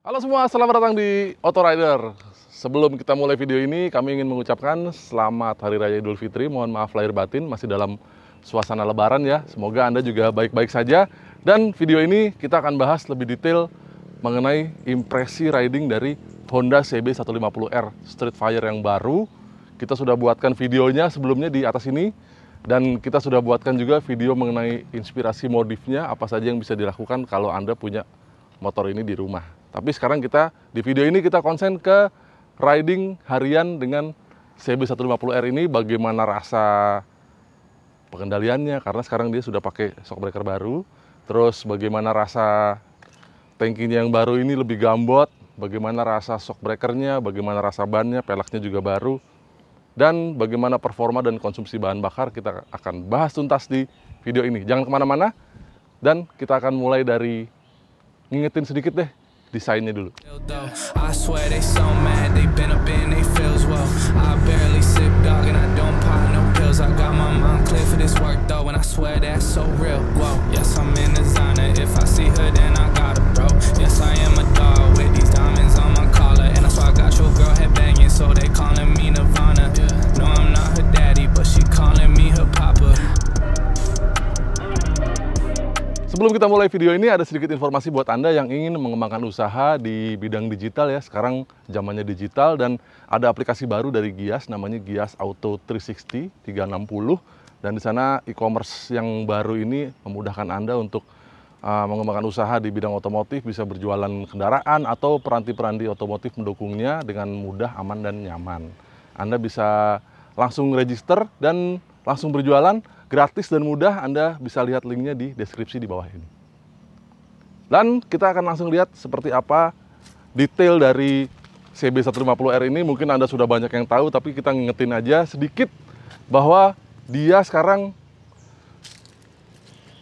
Halo semua, selamat datang di Auto Rider. Sebelum kita mulai video ini, kami ingin mengucapkan selamat Hari Raya Idul Fitri. Mohon maaf lahir batin, masih dalam suasana lebaran ya. Semoga Anda juga baik-baik saja. Dan video ini kita akan bahas lebih detail mengenai impresi riding dari Honda CB150R Street Fire yang baru. Kita sudah buatkan videonya sebelumnya di atas ini. Dan kita sudah buatkan juga video mengenai inspirasi modifnya, apa saja yang bisa dilakukan kalau Anda punya motor ini di rumah. Tapi sekarang di video ini kita konsen ke riding harian dengan CB150R ini, bagaimana rasa pengendaliannya, karena sekarang dia sudah pakai shockbreaker baru. Terus bagaimana rasa tangkinya yang baru ini lebih gambot, bagaimana rasa shockbreakernya, bagaimana rasa bannya, peleknya juga baru. Dan bagaimana performa dan konsumsi bahan bakar kita akan bahas tuntas di video ini. Jangan kemana-mana, dan kita akan mulai dari ngingetin sedikit deh desainnya dulu. Sebelum kita mulai video ini, ada sedikit informasi buat Anda yang ingin mengembangkan usaha di bidang digital ya. Sekarang zamannya digital dan ada aplikasi baru dari Gias, namanya Gias Auto 360. Dan di sana e-commerce yang baru ini memudahkan Anda untuk mengembangkan usaha di bidang otomotif, bisa berjualan kendaraan atau peranti-peranti otomotif mendukungnya dengan mudah, aman, dan nyaman. Anda bisa langsung register dan langsung berjualan, gratis dan mudah. Anda bisa lihat linknya di deskripsi di bawah ini. Dan kita akan langsung lihat seperti apa detail dari CB150R ini. Mungkin Anda sudah banyak yang tahu, tapi kita ngingetin aja sedikit bahwa dia sekarang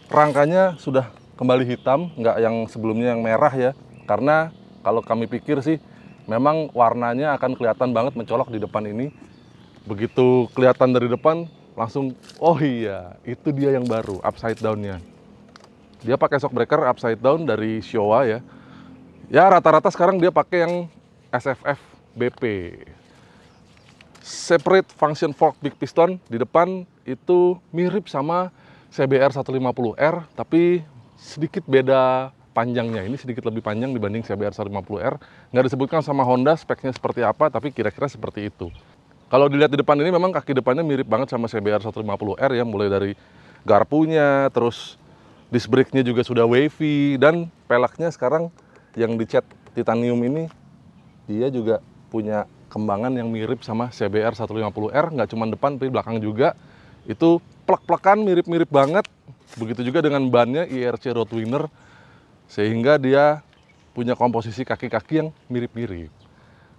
rangkanya sudah kembali hitam, nggak yang sebelumnya yang merah ya. Karena kalau kami pikir sih, memang warnanya akan kelihatan banget mencolok di depan ini. Begitu kelihatan dari depan, langsung, oh iya, itu dia yang baru, upside down-nya. Dia pakai shockbreaker upside down dari Showa ya. Ya rata-rata sekarang dia pakai yang SFF BP. Separate Function Fork Big Piston di depan itu mirip sama CBR 150R, tapi sedikit beda panjangnya. Ini sedikit lebih panjang dibanding CBR 150R. Nggak disebutkan sama Honda speknya seperti apa, tapi kira-kira seperti itu. Kalau dilihat di depan ini memang kaki depannya mirip banget sama CBR 150R ya, mulai dari garpunya, terus disc brake-nya juga sudah wavy, dan peleknya sekarang yang dicat titanium ini, dia juga punya kembangan yang mirip sama CBR 150R, nggak cuma depan tapi belakang juga. Itu plek-plekan mirip-mirip banget, begitu juga dengan bannya IRC Roadwinner, sehingga dia punya komposisi kaki-kaki yang mirip-mirip.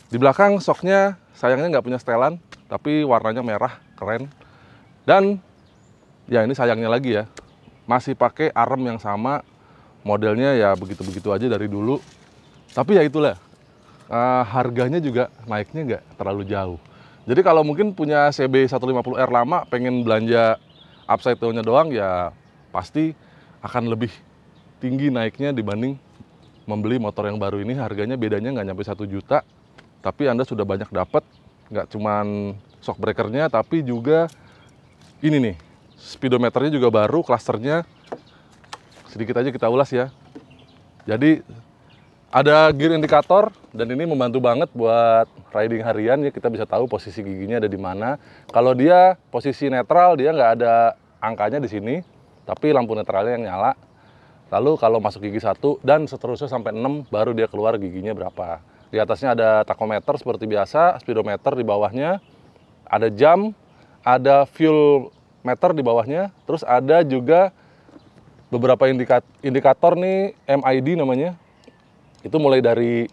Di belakang shocknya sayangnya nggak punya setelan, tapi warnanya merah, keren. Dan ya ini sayangnya lagi ya, masih pakai arm yang sama, modelnya ya begitu-begitu aja dari dulu. Tapi ya itulah, harganya juga naiknya nggak terlalu jauh. Jadi kalau mungkin punya CB150R lama, pengen belanja upside down-nya doang, ya pasti akan lebih tinggi naiknya dibanding membeli motor yang baru ini. Harganya bedanya nggak nyampe 1 juta. Tapi Anda sudah banyak dapat, nggak cuman shockbreakernya, tapi juga ini nih, speedometernya juga baru, clusternya. Sedikit aja kita ulas ya. Jadi ada gear indikator, dan ini membantu banget buat riding harian ya. Kita bisa tahu posisi giginya ada di mana. Kalau dia posisi netral, dia nggak ada angkanya di sini, tapi lampu netralnya yang nyala. Lalu kalau masuk gigi 1 dan seterusnya sampai 6, baru dia keluar giginya berapa. Di atasnya ada tachometer seperti biasa, speedometer di bawahnya, ada jam, ada fuel meter di bawahnya, terus ada juga beberapa indikator nih, MID namanya. Itu mulai dari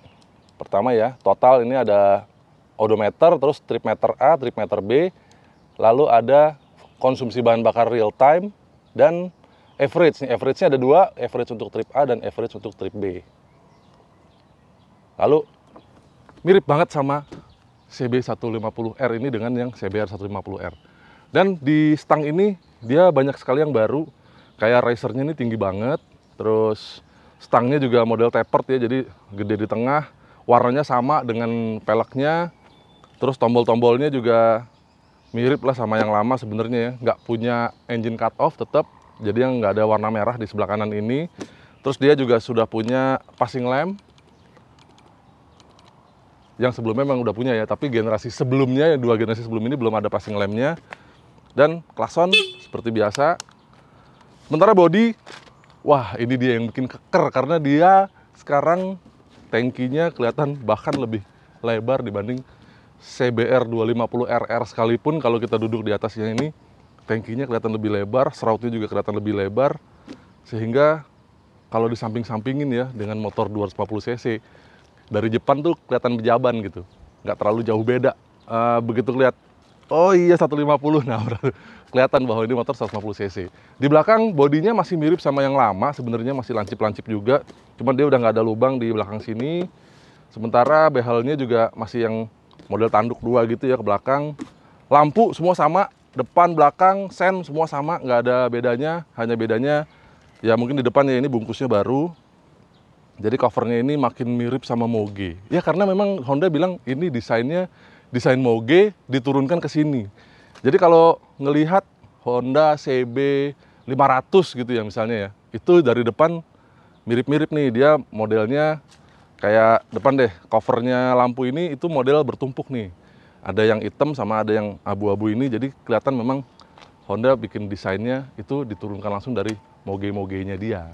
pertama ya, total ini ada odometer, terus trip meter A, trip meter B, lalu ada konsumsi bahan bakar real time, dan average. Average-nya ada 2, average untuk trip A dan average untuk trip B. Lalu mirip banget sama CB150R ini dengan yang CBR 150R. Dan di stang ini dia banyak sekali yang baru. Kayak racernya ini tinggi banget. Terus Stangnya juga model tapered ya, jadi gede di tengah. Warnanya sama dengan peleknya. Terus tombol-tombolnya juga mirip lah sama yang lama sebenarnya ya. Nggak punya engine cut off tetap. Jadi yang nggak ada warna merah di sebelah kanan ini. Terus dia juga sudah punya passing lamp. Yang sebelumnya memang udah punya ya, tapi generasi sebelumnya, yang 2 generasi sebelum ini belum ada passing lampnya. Dan klakson seperti biasa. Sementara bodi, wah ini dia yang bikin keker karena dia sekarang tangkinya kelihatan bahkan lebih lebar dibanding CBR 250 RR sekalipun. Kalau kita duduk di atasnya ini, tangkinya kelihatan lebih lebar, serautnya juga kelihatan lebih lebar, sehingga kalau di samping-sampingin ya dengan motor 250 cc dari Jepang tuh kelihatan bejaban gitu, nggak terlalu jauh beda. Begitu lihat, oh iya 150, nah kelihatan bahwa ini motor 150 cc. Di belakang bodinya masih mirip sama yang lama, sebenarnya masih lancip-lancip juga, cuman dia udah nggak ada lubang di belakang sini. Sementara behelnya juga masih yang model tanduk 2 gitu ya ke belakang. Lampu semua sama, depan, belakang, sen semua sama, nggak ada bedanya. Hanya bedanya ya mungkin di depannya ini bungkusnya baru. Jadi covernya ini makin mirip sama Moge. Ya karena memang Honda bilang ini desain Moge diturunkan ke sini. Jadi kalau ngelihat Honda CB 500 gitu ya misalnya ya, itu dari depan mirip-mirip nih, dia modelnya kayak depan deh, covernya lampu ini itu model bertumpuk nih. Ada yang hitam sama ada yang abu-abu ini, jadi kelihatan memang Honda bikin desainnya itu diturunkan langsung dari Moge-Mogenya dia.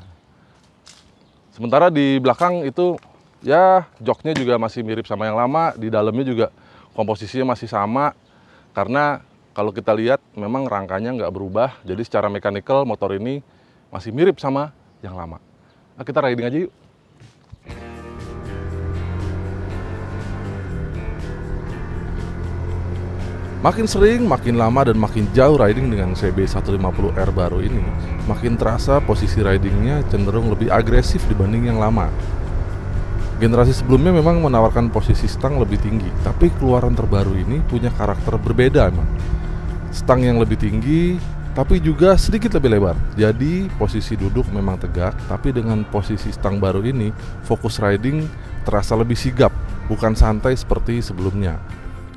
Sementara di belakang itu ya joknya juga masih mirip sama yang lama, di dalamnya juga komposisinya masih sama. Karena kalau kita lihat memang rangkanya nggak berubah, jadi secara mekanikal motor ini masih mirip sama yang lama. Nah, kita riding aja yuk. Makin sering, makin lama, dan makin jauh riding dengan CB 150R baru ini, makin terasa posisi ridingnya cenderung lebih agresif dibanding yang lama. Generasi sebelumnya memang menawarkan posisi stang lebih tinggi, tapi keluaran terbaru ini punya karakter berbeda emang. Stang yang lebih tinggi, tapi juga sedikit lebih lebar. Jadi posisi duduk memang tegak, tapi dengan posisi stang baru ini, fokus riding terasa lebih sigap, bukan santai seperti sebelumnya.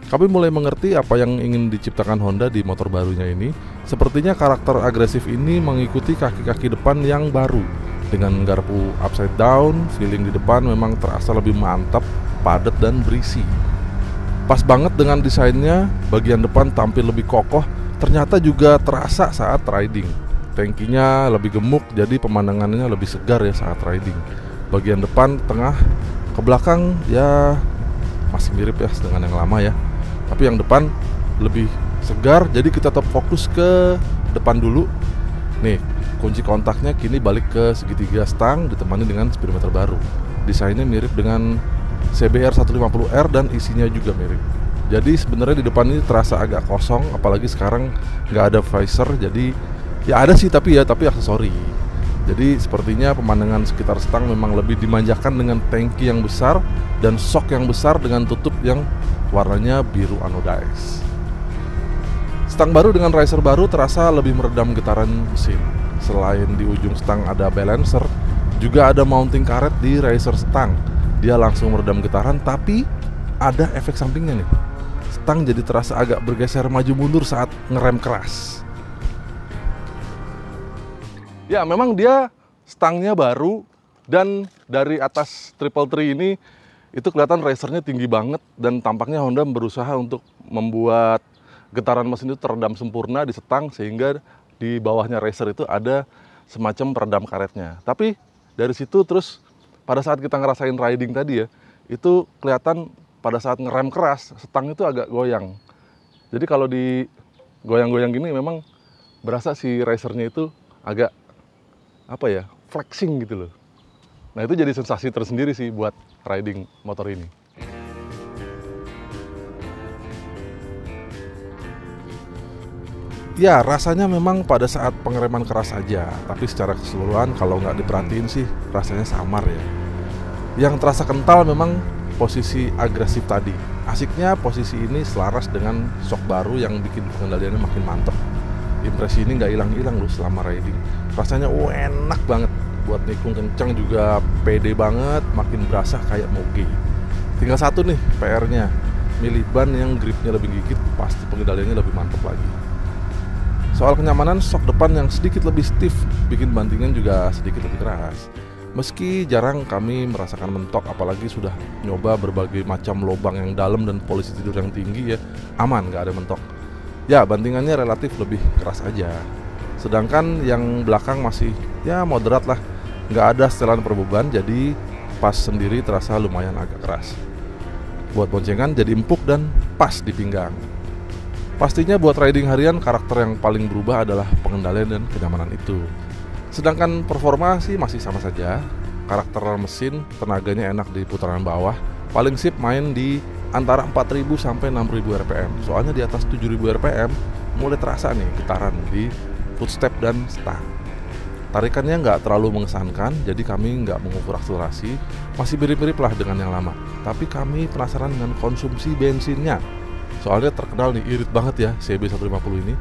Kami mulai mengerti apa yang ingin diciptakan Honda di motor barunya ini. Sepertinya karakter agresif ini mengikuti kaki-kaki depan yang baru. Dengan garpu upside down, feeling di depan memang terasa lebih mantap, padat, dan berisi. Pas banget dengan desainnya, bagian depan tampil lebih kokoh, ternyata juga terasa saat riding. Tangkinya lebih gemuk, jadi pemandangannya lebih segar ya saat riding. Bagian depan, tengah, ke belakang ya masih mirip ya dengan yang lama ya. Tapi yang depan lebih segar, jadi kita tetap fokus ke depan dulu. Nih, kunci kontaknya kini balik ke segitiga stang ditemani dengan speedometer baru. Desainnya mirip dengan CBR 150R dan isinya juga mirip. Jadi sebenarnya di depan ini terasa agak kosong, apalagi sekarang nggak ada visor. Jadi ya ada sih tapi aksesori. Jadi sepertinya pemandangan sekitar stang memang lebih dimanjakan dengan tangki yang besar dan shock yang besar dengan tutup yang warnanya biru anodized. Stang baru dengan riser baru terasa lebih meredam getaran mesin. Selain di ujung stang ada balancer, juga ada mounting karet di riser stang. Dia langsung meredam getaran, tapi ada efek sampingnya nih. Stang jadi terasa agak bergeser maju mundur saat ngerem keras. Ya memang dia stangnya baru, dan dari atas Triple Tri ini itu kelihatan racernya tinggi banget, dan tampaknya Honda berusaha untuk membuat getaran mesin itu teredam sempurna di stang, sehingga di bawahnya racer itu ada semacam peredam karetnya. Tapi dari situ terus pada saat kita ngerasain riding tadi ya, itu kelihatan pada saat ngerem keras stang itu agak goyang. Jadi kalau di goyang-goyang gini memang berasa si racernya itu agak flexing gitu loh. Nah itu jadi sensasi tersendiri sih buat riding motor ini. Ya rasanya memang pada saat pengereman keras aja, tapi secara keseluruhan kalau nggak diperhatiin sih rasanya samar ya. Yang terasa kental memang posisi agresif tadi. Asiknya posisi ini selaras dengan shock baru yang bikin pengendaliannya makin mantep. Impresi ini nggak hilang-hilang loh selama riding. Rasanya enak banget. buat nikung kencang juga pede banget, makin berasa kayak moge. Tinggal satu nih PR-nya, milih ban yang gripnya lebih gigit, pasti pengendaliannya lebih mantap lagi. Soal kenyamanan, sok depan yang sedikit lebih stiff bikin bantingan juga sedikit lebih keras. Meski jarang kami merasakan mentok, apalagi sudah nyoba berbagai macam lubang yang dalam dan polisi tidur yang tinggi ya, aman, nggak ada mentok. Ya, bantingannya relatif lebih keras aja. Sedangkan yang belakang masih ya moderat lah, nggak ada setelan perbeban, jadi pas sendiri terasa lumayan agak keras. Buat boncengan jadi empuk dan pas di pinggang. Pastinya buat riding harian, karakter yang paling berubah adalah pengendalian dan kenyamanan itu. Sedangkan performa sih masih sama saja. Karakter mesin, tenaganya enak di putaran bawah. Paling sip main di antara 4000 sampai 6000 rpm. Soalnya di atas 7000 rpm mulai terasa nih getaran di footstep dan stang. Tarikannya nggak terlalu mengesankan, jadi kami nggak mengukur akselerasi. Masih mirip-mirip lah dengan yang lama. Tapi kami penasaran dengan konsumsi bensinnya. Soalnya terkenal nih, irit banget ya CB150 ini.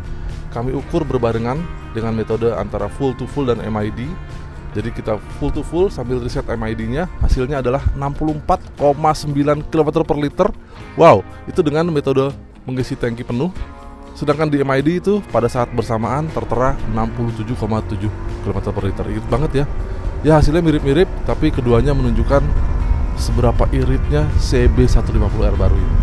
Kami ukur berbarengan dengan metode antara full to full dan MID. Jadi kita full to full sambil reset MID-nya, hasilnya adalah 64,9 km per liter. Wow, itu dengan metode mengisi tangki penuh. Sedangkan di MID itu pada saat bersamaan tertera 67,7 km per liter. Irit banget ya. Ya hasilnya mirip-mirip, tapi keduanya menunjukkan seberapa iritnya CB150R baru ini.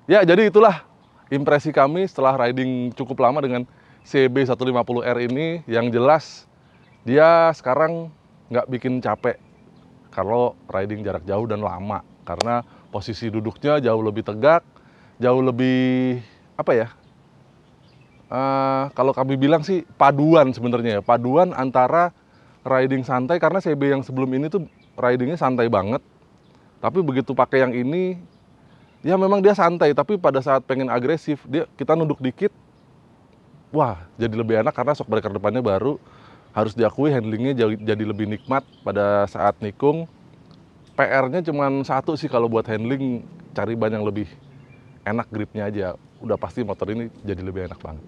Ya, jadi itulah impresi kami setelah riding cukup lama dengan CB150R ini. Yang jelas, dia sekarang nggak bikin capek kalau riding jarak jauh dan lama. Karena posisi duduknya jauh lebih tegak, jauh lebih, apa ya, kalau kami bilang sih paduan sebenarnya ya. Paduan antara riding santai, karena CB yang sebelum ini tuh ridingnya santai banget. Tapi begitu pakai yang ini, ya memang dia santai, tapi pada saat pengen agresif, kita nunduk dikit, wah jadi lebih enak karena shock breaker depannya baru. Harus diakui handlingnya jadi lebih nikmat pada saat nikung. PR-nya cuma satu sih kalau buat handling, cari ban yang lebih enak gripnya aja. Udah pasti motor ini jadi lebih enak banget.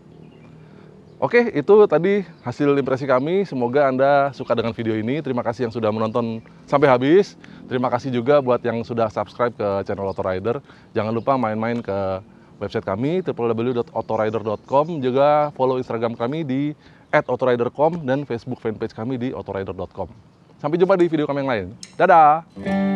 Oke, itu tadi hasil impresi kami. Semoga Anda suka dengan video ini. Terima kasih yang sudah menonton sampai habis. Terima kasih juga buat yang sudah subscribe ke channel Autorider. Jangan lupa main-main ke website kami www.autorider.com. Juga follow Instagram kami di @autorider.com dan Facebook fanpage kami di autorider.com. Sampai jumpa di video kami yang lain. Dadah!